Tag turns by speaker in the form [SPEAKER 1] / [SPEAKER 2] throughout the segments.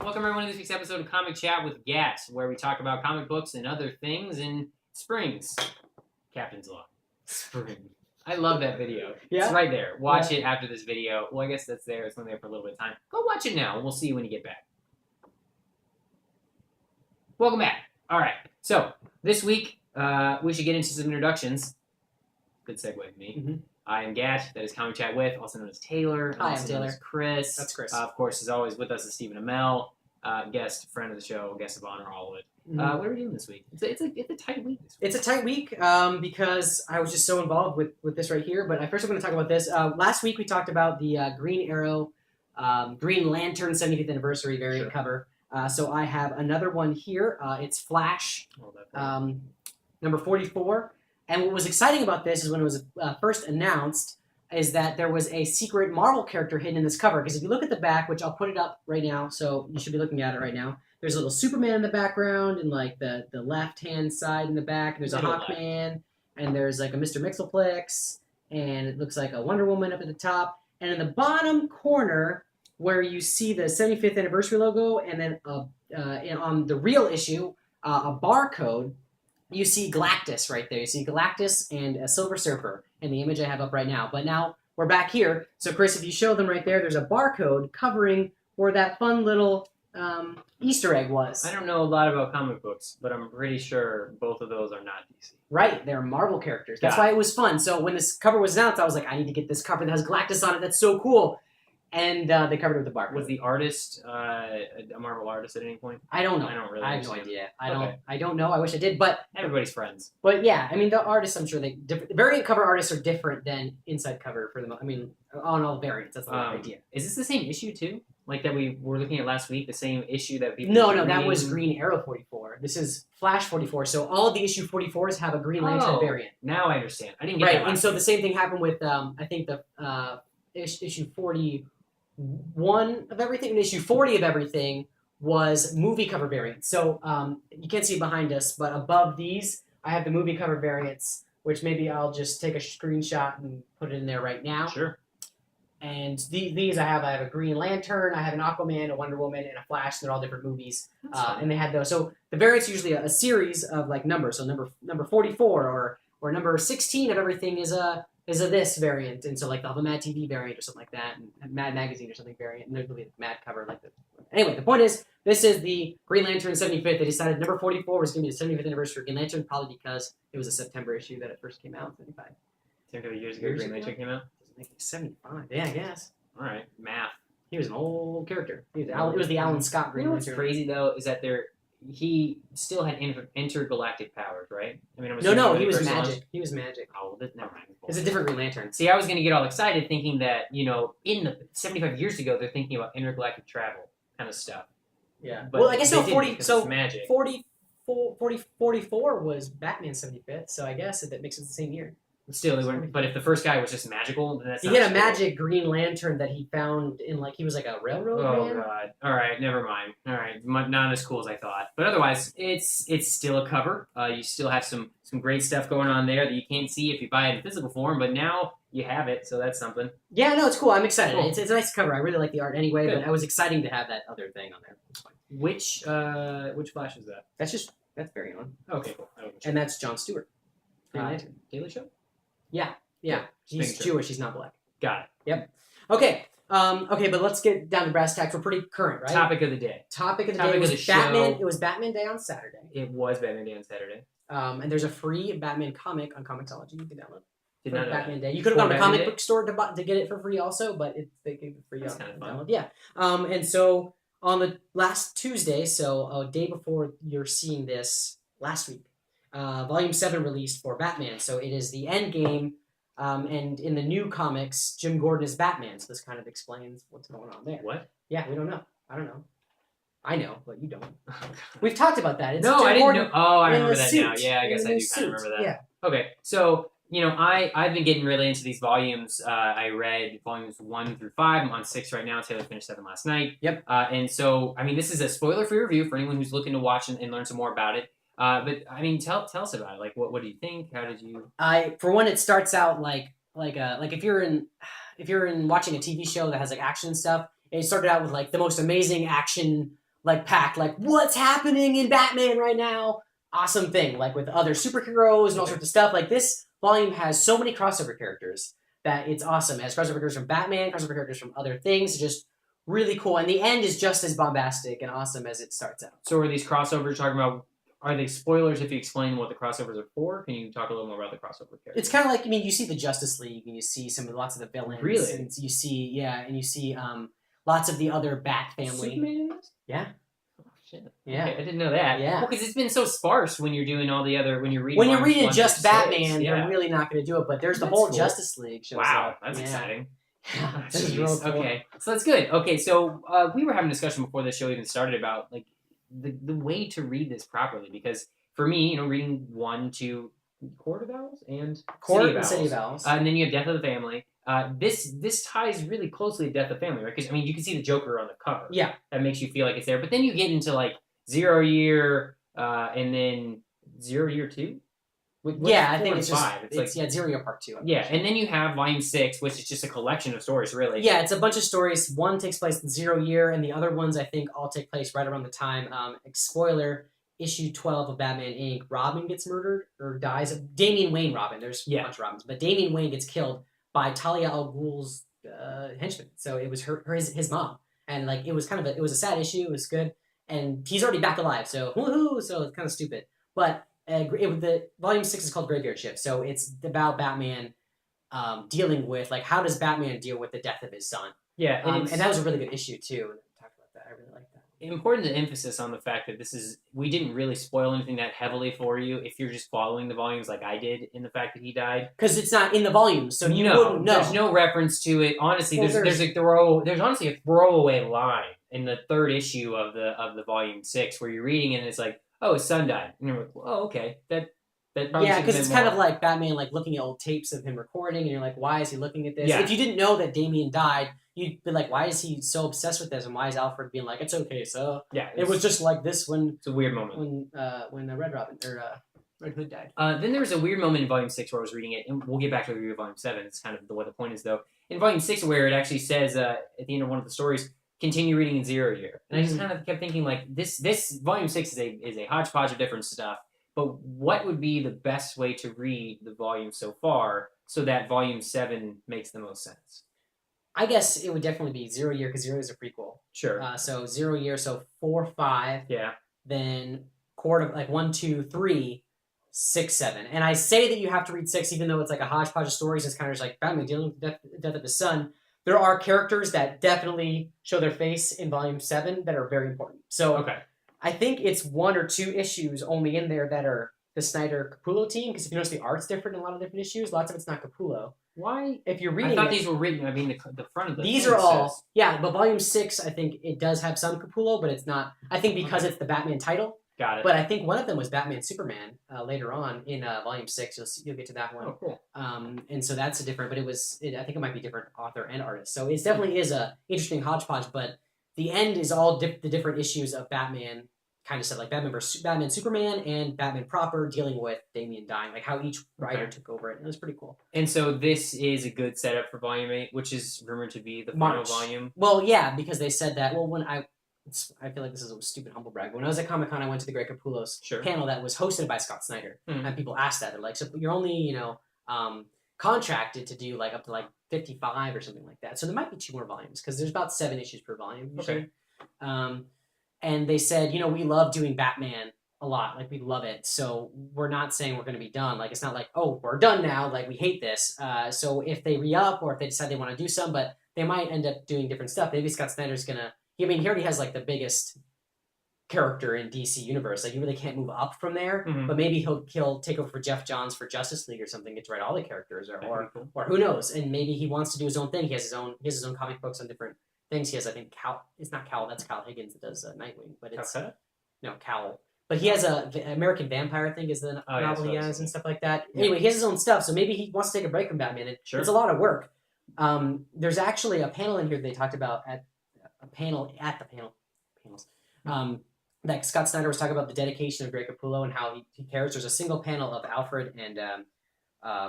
[SPEAKER 1] Welcome everyone to this week's episode of Comic Chat with Gas, where we talk about comic books and other things in springs. Captain's Law. Spring. I love that video.
[SPEAKER 2] Yeah.
[SPEAKER 1] It's right there. Watch it after this video. Well, I guess that's there. It's only there for a little bit of time. Go watch it now. We'll see you when you get back. Welcome back. All right. So, this week, we should get into some introductions. Good segue with me.
[SPEAKER 2] Mm-hmm.
[SPEAKER 1] I am Gat, that is Comic Chat with, also known as Taylor.
[SPEAKER 2] Hi, I'm Taylor.
[SPEAKER 1] As Chris.
[SPEAKER 2] That's Chris.
[SPEAKER 1] Of course, as always, with us is Stephen Amell, guest, friend of the show, guest of honor, all of it.
[SPEAKER 2] Mm-hmm.
[SPEAKER 1] What are we doing this week? It's a tight week this week.
[SPEAKER 2] It's a tight week because I was just so involved with this right here. But first I'm going to talk about this. Last week we talked about the Green Arrow, Green Lantern 75th anniversary variant cover. So I have another one here. It's Flash, number 44. And what was exciting about this is when it was first announced is that there was a secret Marvel character hidden in this cover. Because if you look at the back, which I'll put it up right now, so you should be looking at it right now. There's a little Superman in the background and like the left-hand side in the back. There's a Hawkman, and there's like a Mr. Mixelplex, and it looks like a Wonder Woman up at the top. And in the bottom corner, where you see the 75th anniversary logo, and then on the real issue, a barcode, you see Galactus right there. You see Galactus and a Silver Surfer in the image I have up right now. But now we're back here. So, Chris, if you show them right there, there's a barcode covering where that fun little Easter egg was.
[SPEAKER 1] I don't know a lot about comic books, but I'm pretty sure both of those are not DC.
[SPEAKER 2] Right, they're Marvel characters. That's why it was fun. So when this cover was announced, I was like, I need to get this cover that has Galactus on it. That's so cool. And they covered it with the barcode.
[SPEAKER 1] Was the artist a Marvel artist at any point?
[SPEAKER 2] I don't know.
[SPEAKER 1] I don't really.
[SPEAKER 2] I have no idea.
[SPEAKER 1] Okay.
[SPEAKER 2] I don't know. I wish I did, but
[SPEAKER 1] everybody's friends.
[SPEAKER 2] But yeah, I mean, the artists, I'm sure variant cover artists are different than inside cover for them. I mean, on all variants. That's the idea.
[SPEAKER 1] Is this the same issue too? Like that we were looking at last week, the same issue that people.
[SPEAKER 2] No, that was Green Arrow 44. This is Flash 44. So all of the issue 44s have a Green Lantern variant.
[SPEAKER 1] Now I understand. I didn't get that.
[SPEAKER 2] And so the same thing happened with I think the issue 41 of everything and issue 40 of everything was movie cover variants. So you can't see behind us, but above these I have the movie cover variants, which maybe I'll just take a screenshot and put it in there right now.
[SPEAKER 1] Sure.
[SPEAKER 2] And these I have a Green Lantern, I have an Aquaman, a Wonder Woman, and a Flash. They're all different movies, and they had those. So the variants usually a series of like numbers. So number 44 or number 16 of everything is a this variant, and so like they'll have a Mad TV variant or something like that, and Mad Magazine or something variant, and there'll be a Mad cover like this. Anyway, the point is, this is the Green Lantern 75th. They decided number 44 was going to be the 75th anniversary of Green Lantern, probably because it was a September issue that it first came out, 75.
[SPEAKER 1] 75 years ago, Green Lantern came out?
[SPEAKER 2] 75, yeah, I guess.
[SPEAKER 1] All right, math.
[SPEAKER 2] He was an old character. It was the Alan Scott Green Lantern.
[SPEAKER 1] What's crazy though is that he still had intergalactic powers, right? I mean,
[SPEAKER 2] no, he was magic. He was magic.
[SPEAKER 1] Oh, never mind.
[SPEAKER 2] It's a different Green Lantern.
[SPEAKER 1] See, I was going to get all excited thinking that, in the 75 years ago, they're thinking about intergalactic travel kind of stuff.
[SPEAKER 2] Yeah. But well, I guess
[SPEAKER 1] magic.
[SPEAKER 2] 44 was Batman's 75th, so I guess that makes it the same year.
[SPEAKER 1] Still, they weren't. But if the first guy was just magical, then that's.
[SPEAKER 2] He had a magic Green Lantern that he found in he was like a railroad man.
[SPEAKER 1] Oh god! All right, never mind. All right, not as cool as I thought. But otherwise, it's still a cover. You still have some great stuff going on there that you can't see if you buy it in physical form. But now you have it, so that's something.
[SPEAKER 2] Yeah, no, it's cool. I'm excited. Cool. It's a nice cover. I really like the art anyway.
[SPEAKER 1] Good.
[SPEAKER 2] But it was exciting to have that other thing on there.
[SPEAKER 1] Which Flash is that?
[SPEAKER 2] That's Barry Allen.
[SPEAKER 1] Okay, cool.
[SPEAKER 2] And that's Jon Stewart. Green Lantern.
[SPEAKER 1] Daily Show.
[SPEAKER 2] Yeah. He's Jewish. He's not black.
[SPEAKER 1] Got it.
[SPEAKER 2] Yep. Okay. But let's get down to brass tacks. We're pretty current, right?
[SPEAKER 1] Topic of the day.
[SPEAKER 2] It was Batman. It was Batman Day on Saturday.
[SPEAKER 1] It was Batman Day on Saturday.
[SPEAKER 2] And there's a free Batman comic on Comixology you can download.
[SPEAKER 1] Did not know
[SPEAKER 2] Batman
[SPEAKER 1] that.
[SPEAKER 2] Day. You could have gone to a comic book store to get it for free also, but they gave it free.
[SPEAKER 1] That's kind of fun.
[SPEAKER 2] Download. Yeah. And so on the last Tuesday, so a day before you're seeing this last week, Volume 7 released for Batman. So it is the Endgame. And in the new comics, Jim Gordon is Batman, so this kind of explains what's going on there.
[SPEAKER 1] What?
[SPEAKER 2] Yeah, we don't know. I don't know. I know, but you don't. We've talked about that.
[SPEAKER 1] It's I didn't know. Oh, I remember that now. Yeah, I guess I do kind of remember that.
[SPEAKER 2] Yeah.
[SPEAKER 1] Okay, so, I've been getting really into these volumes. I read volumes 1 through 5. I'm on 6 right now. Taylor finished 7 last night.
[SPEAKER 2] Yep.
[SPEAKER 1] And so, this is a spoiler-free review for anyone who's looking to watch and learn some more about it. But tell us about it. Like, what do you think? How did you?
[SPEAKER 2] For one, it starts out like if you're in watching a TV show that has like action and stuff. It started out with like the most amazing action like packed, like what's happening in Batman right now? Awesome thing, like with other superheroes and all sorts of stuff. Like this volume has so many crossover characters that it's awesome. It has crossover characters from Batman, crossover characters from other things. Just really cool. And the end is just as bombastic and awesome as it starts out.
[SPEAKER 1] So are these crossovers talking about? Are they spoilers if you explain what the crossovers are for? Can you talk a little more about the crossover characters?
[SPEAKER 2] It's kind of like, I mean, you see the Justice League and you see lots of the villains.
[SPEAKER 1] Really?
[SPEAKER 2] And you see, and you see lots of the other Bat family.
[SPEAKER 1] Superman?
[SPEAKER 2] Yeah.
[SPEAKER 1] Oh, shit.
[SPEAKER 2] Yeah.
[SPEAKER 1] Okay, I didn't know that.
[SPEAKER 2] Yeah.
[SPEAKER 1] Well, because it's been so sparse when you're doing all the other, when you're reading.
[SPEAKER 2] When you're reading just Batman,
[SPEAKER 1] yeah.
[SPEAKER 2] they're really not going to do it. But there's the
[SPEAKER 1] That's
[SPEAKER 2] whole
[SPEAKER 1] cool.
[SPEAKER 2] Justice League shows
[SPEAKER 1] Wow,
[SPEAKER 2] up.
[SPEAKER 1] that's exciting.
[SPEAKER 2] Yeah, this is
[SPEAKER 1] Jeez.
[SPEAKER 2] real cool.
[SPEAKER 1] Okay, so that's good. Okay, so we were having a discussion before the show even started about like the way to read this properly, because for me, you know, reading 1, 2, Court of Owls and
[SPEAKER 2] City of Owls.
[SPEAKER 1] And then you have Death of the Family. This ties really closely to Death of the Family, right? Because I mean, you can see the Joker on the cover.
[SPEAKER 2] Yeah.
[SPEAKER 1] That makes you feel like it's there, but then you get into like 0 Year, and then 0 Year 2.
[SPEAKER 2] I think it's just
[SPEAKER 1] 5. It's like
[SPEAKER 2] 0 Year Part 2.
[SPEAKER 1] Yeah, and then you have Volume 6, which is just a collection of stories, really.
[SPEAKER 2] Yeah, it's a bunch of stories. One takes place in 0 Year, and the other ones I think all take place right around the time. Spoiler: issue 12 of Batman Inc. Robin gets murdered or dies. Damian Wayne Robin. There's a bunch of Robins, but Damian Wayne gets killed by Talia al Ghul's henchman. So it was his mom, and like it was it was a sad issue. It was good, and he's already back alive. So woohoo! So it's kind of stupid, but. The volume 6 is called Graveyard Shift, so it's about Batman dealing with like how does Batman deal with the death of his son.
[SPEAKER 1] Yeah,
[SPEAKER 2] and that was a really good issue too. Talk about that. I really like that.
[SPEAKER 1] Important to emphasis on the fact that we didn't really spoil anything that heavily for you if you're just following the volumes like I did in the fact that he died,
[SPEAKER 2] because it's not in the volumes, so you wouldn't know.
[SPEAKER 1] There's no reference to it. Honestly,
[SPEAKER 2] Well,
[SPEAKER 1] there's honestly a throwaway line in the 3rd issue of the volume 6 where you're reading it and it's like, oh, his son died. And you're like, oh, okay. That probably
[SPEAKER 2] because it's kind of like Batman like looking at old tapes of him recording, and you're like, why is he looking at this?
[SPEAKER 1] Yeah.
[SPEAKER 2] If you didn't know that Damian died, you'd be like, why is he so obsessed with this? And why is Alfred being like, it's okay, so it was just like this when
[SPEAKER 1] it's a weird moment
[SPEAKER 2] when Red Robin or Red Hood died.
[SPEAKER 1] Then there was a weird moment in Volume 6 where I was reading it, and we'll get back to the review of Volume 7. It's kind of what the point is, though. In Volume 6, where it actually says at the end of one of the stories, continue reading in 0 Year. And I just kind of kept thinking, like, this Volume 6 is a hodgepodge of different stuff, but what would be the best way to read the volume so far so that Volume 7 makes the most sense?
[SPEAKER 2] I guess it would definitely be 0 Year, because 0 is a prequel.
[SPEAKER 1] Sure.
[SPEAKER 2] So 0 Year, so 4, 5.
[SPEAKER 1] Yeah.
[SPEAKER 2] Then Court of, like 1, 2, 3, 6, 7. And I say that you have to read 6, even though it's like a hodgepodge of stories. It's kind of just like Batman dealing with the death of his son. There are characters that definitely show their face in Volume 7 that are very important. So
[SPEAKER 1] okay.
[SPEAKER 2] I think it's 1 or 2 issues only in there that are the Snyder Capullo team, because if you notice the art's different in a lot of different issues. Lots of it's not Capullo.
[SPEAKER 1] Why?
[SPEAKER 2] If you're reading
[SPEAKER 1] I thought these were written, I mean, the front of the
[SPEAKER 2] these are all, but Volume 6, I think it does have some Capullo, but it's not, I think because it's the Batman title.
[SPEAKER 1] Got it.
[SPEAKER 2] But I think one of them was Batman Superman later on in Volume 6. You'll get to that one.
[SPEAKER 1] Oh, cool.
[SPEAKER 2] And so that's a different, but I think it might be different author and artist. So it definitely is a interesting hodgepodge, but the end is all the different issues of Batman kind of stuff, like Batman Superman and Batman proper dealing with Damian dying, like how each writer took over it. It was pretty cool.
[SPEAKER 1] And so this is a good setup for Volume 8, which is rumored to be the final volume.
[SPEAKER 2] Well, yeah, because they said that, when I feel like this is a stupid humble brag. When I was at Comic-Con, I went to the Greg Capullo's panel that was hosted by Scott Snyder. And people asked that. They're like, so you're only, contracted to do like up to like 55 or something like that. So there might be 2 more volumes, because there's about 7 issues per volume.
[SPEAKER 1] Okay.
[SPEAKER 2] And they said, we love doing Batman a lot. Like, we love it. So we're not saying we're going to be done. Like, it's not like, oh, we're done now. Like, we hate this. So if they re-up, or if they decide they want to do some, but they might end up doing different stuff. Maybe Scott Snyder's going to, he already has like the biggest character in DC Universe. Like, you really can't move up from there. But maybe he'll take over for Jeff Johns for Justice League or something, get to write all the characters, or who knows. And maybe he wants to do his own thing. He has his own comic books on different things. He has, I think, it's not Cal, that's Kyle Higgins that does Nightwing, but it's Cowl. But he has American Vampire, I think, is the novel he has and stuff like that. Yeah. Anyway, he has his own stuff, so maybe he wants to take a break from Batman. And it's a lot of work. There's actually a panel in here they talked about at the panels. That Scott Snyder was talking about the dedication of Greg Capullo and how he cares. There's a single panel of Alfred and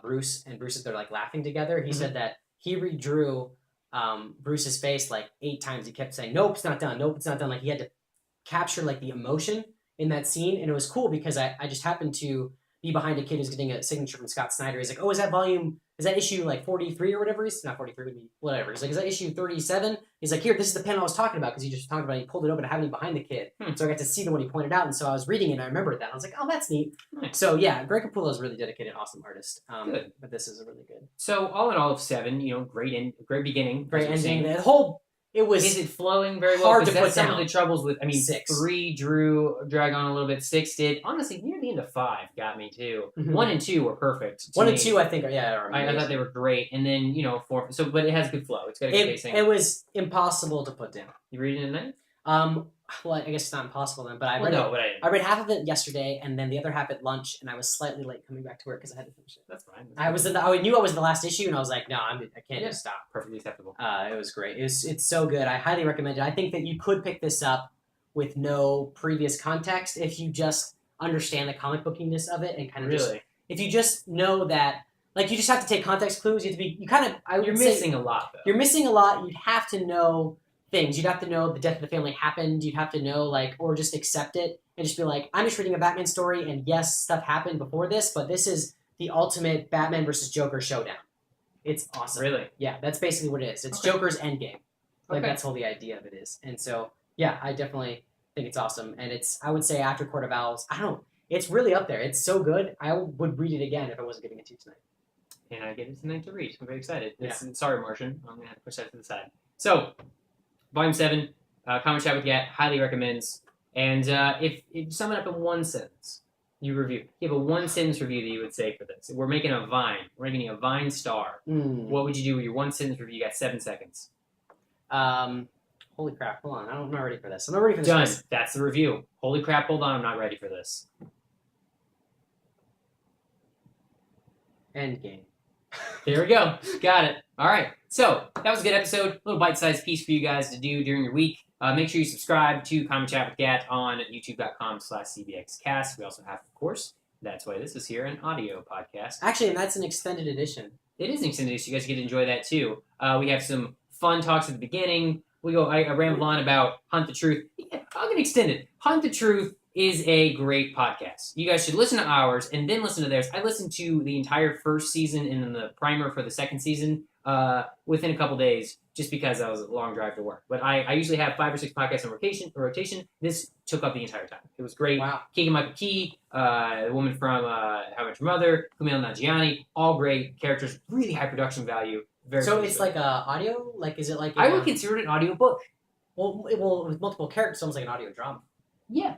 [SPEAKER 2] Bruce, and Bruce is they're like laughing together. He said that he redrew Bruce's face like 8 times. He kept saying, "Nope, it's not done. Nope, it's not done." Like he had to capture like the emotion in that scene, and it was cool because I just happened to be behind a kid who's getting a signature from Scott Snyder. He's like, "Oh, is that issue like 43 or whatever?" He's not 43, would be whatever. He's like, "Is that issue 37?" He's like, "Here, this is the panel I was talking about," because he just talked about it. He pulled it open and had me behind the kid, so I got to see the one he pointed out, and so I was reading it and I remembered that. I was like, "Oh, that's neat."
[SPEAKER 1] Nice.
[SPEAKER 2] So yeah, Greg Capullo is a really dedicated, awesome artist.
[SPEAKER 1] Good.
[SPEAKER 2] But this is a really good.
[SPEAKER 1] So all in all of 7, great beginning,
[SPEAKER 2] Great
[SPEAKER 1] as we're
[SPEAKER 2] ending.
[SPEAKER 1] saying.
[SPEAKER 2] The whole it was
[SPEAKER 1] Is it flowing very well?
[SPEAKER 2] hard to
[SPEAKER 1] Because that's
[SPEAKER 2] put
[SPEAKER 1] some of
[SPEAKER 2] down.
[SPEAKER 1] the troubles with. I mean,
[SPEAKER 2] 6.
[SPEAKER 1] 3 drag on a little bit. 6 did. Honestly, near the end of 5 got me too.
[SPEAKER 2] Mhm.
[SPEAKER 1] 1 and 2 were perfect.
[SPEAKER 2] 1
[SPEAKER 1] me.
[SPEAKER 2] and 2, I think, are
[SPEAKER 1] I thought they were great, and then 4. So, but it has good flow. It's got a good pacing.
[SPEAKER 2] It was impossible to put down.
[SPEAKER 1] You read it in a night?
[SPEAKER 2] Well, I guess it's not impossible then, but I read half of it yesterday, and then the other half at lunch, and I was slightly late coming back to work because I had to finish it.
[SPEAKER 1] That's fine.
[SPEAKER 2] I knew I was in the last issue, and I was like, no, I can't just stop.
[SPEAKER 1] Perfectly acceptable.
[SPEAKER 2] It was great. It's so good. I highly recommend it. I think that you could pick this up with no previous context if you just understand the comic bookiness of it and kind of if you just know that. Like, you just have to take context clues. You have to be.
[SPEAKER 1] You're missing a lot, though.
[SPEAKER 2] You're missing a lot. You'd have to know things. You'd have to know the death of the family happened. You'd have to know, or just accept it and just be like, I'm just reading a Batman story, and yes, stuff happened before this, but this is the ultimate Batman versus Joker showdown. It's awesome.
[SPEAKER 1] Really?
[SPEAKER 2] Yeah, that's basically what it is. It's Joker's Endgame. That's all the idea of it is. And so, yeah, I definitely think it's awesome. And I would say after Court of Owls, it's really up there. It's so good. I would read it again if I wasn't giving it to you tonight.
[SPEAKER 1] And I get it tonight to read. I'm very excited.
[SPEAKER 2] Yeah.
[SPEAKER 1] Sorry, Martian. I'm going to have to push that to the side. So, Volume 7, Comic Chat with Gat, highly recommends. And if sum it up in one sentence, you have a one-sentence review that you would say for this. We're making a Vine. We're making a Vine star. What would you do with your one-sentence review? You got 7 seconds.
[SPEAKER 2] Holy crap, hold on. I'm not ready for this. I'm not ready for this.
[SPEAKER 1] Done. That's the review. Holy crap, hold on. I'm not ready for this.
[SPEAKER 2] Endgame.
[SPEAKER 1] There we go. Got it. All right. So that was a good episode. A little bite-sized piece for you guys to do during your week. Make sure you subscribe to Comic Chat with Gat on youtube.com/cbxcast. We also have, of course, that's why this is here, an audio podcast.
[SPEAKER 2] Actually, and that's an extended edition.
[SPEAKER 1] It is an extended edition. You guys get to enjoy that too. We have some fun talks at the beginning. I ramble on about Hunt the Truth. Yeah, I'm going to extend it. Hunt the Truth is a great podcast. You guys should listen to ours and then listen to theirs. I listened to the entire first season and then the primer for the second season within a couple days just because I was a long drive to work. But I usually have 5 or 6 podcasts in rotation. This took up the entire time. It was great.
[SPEAKER 2] Wow.
[SPEAKER 1] Keegan-Michael Key, the woman from How I Met Your Mother, Kumail Nanjiani, all great characters, really high production value.
[SPEAKER 2] So it's like a audio? Like, is it like
[SPEAKER 1] I would consider it an audiobook.
[SPEAKER 2] Well, with multiple characters, it's almost like an audio drama.
[SPEAKER 1] Yeah.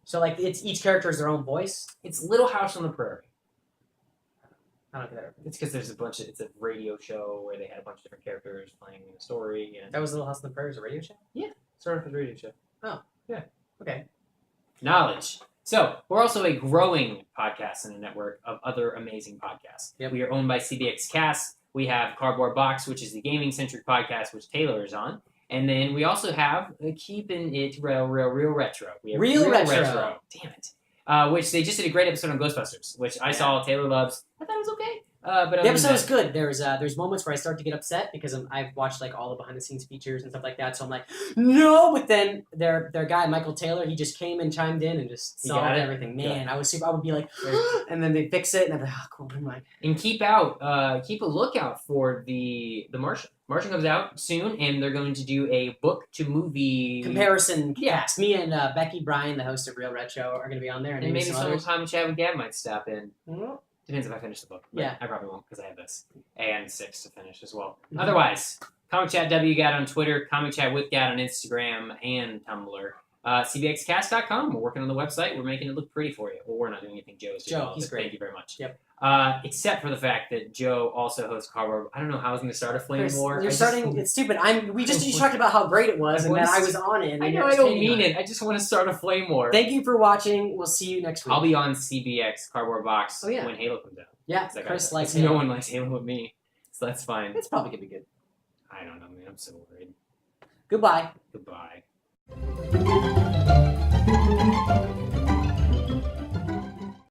[SPEAKER 2] So, like, it's each character is their own voice?
[SPEAKER 1] It's Little House on the Prairie.
[SPEAKER 2] I don't get that.
[SPEAKER 1] It's because it's a radio show where they had a bunch of different characters playing a story. And
[SPEAKER 2] that was Little House on the Prairie, a radio show?
[SPEAKER 1] Yeah. Started off as a radio show.
[SPEAKER 2] Oh.
[SPEAKER 1] Yeah.
[SPEAKER 2] Okay.
[SPEAKER 1] Knowledge. So, we're also a growing podcast in a network of other amazing podcasts.
[SPEAKER 2] Yep.
[SPEAKER 1] We are owned by CBX Cast. We have Cardboard Box, which is the gaming-centric podcast, which Taylor is on. And then we also have Keeping It Real Retro. We have
[SPEAKER 2] Real Retro.
[SPEAKER 1] Damn it. Which they just did a great episode on Ghostbusters, which I saw Taylor loves. I thought it was okay. But
[SPEAKER 2] the episode was good. There's moments where I start to get upset because I've watched like all the behind the scenes features and stuff like that. So I'm like, no. But then their guy Michael Taylor, he just came and chimed in and just solved everything. Man, I would be like, and then they fix it and I'm like, oh, cool. I'm like,
[SPEAKER 1] and keep a lookout for the Martian. Martian comes out soon, and they're going to do a book to movie
[SPEAKER 2] comparison cast. Me and Becky Bryan, the host of Real Retro, are going to be on there, and
[SPEAKER 1] maybe some time Chad and Gab might stop in.
[SPEAKER 2] Mm-hmm.
[SPEAKER 1] Depends if I finish the book.
[SPEAKER 2] Yeah.
[SPEAKER 1] I probably won't because I have this. And 6 to finish as well. Mm-hmm. Otherwise, Comic Chat WGAT on Twitter, Comic Chat with Gat on Instagram and Tumblr. CBXcast.com. We're working on the website. We're making it look pretty for you. Well, we're not doing anything. Joe's doing all
[SPEAKER 2] he's great.
[SPEAKER 1] Thank you very much.
[SPEAKER 2] Yep.
[SPEAKER 1] Except for the fact that Joe also hosts Cardboard. I don't know how I was going to start a flame war.
[SPEAKER 2] It's stupid. We just talked about how great it was and that I was on it. And
[SPEAKER 1] I know I don't mean it. I just want to start a flame war.
[SPEAKER 2] Thank you for watching. We'll see you next week.
[SPEAKER 1] I'll be on CBX Cardboard Box when Halo comes out.
[SPEAKER 2] Yeah, Chris likes Halo.
[SPEAKER 1] No one likes Halo with me, so that's fine.
[SPEAKER 2] It's probably going to be good.
[SPEAKER 1] I don't know, man. I'm so worried.
[SPEAKER 2] Goodbye.
[SPEAKER 1] Goodbye.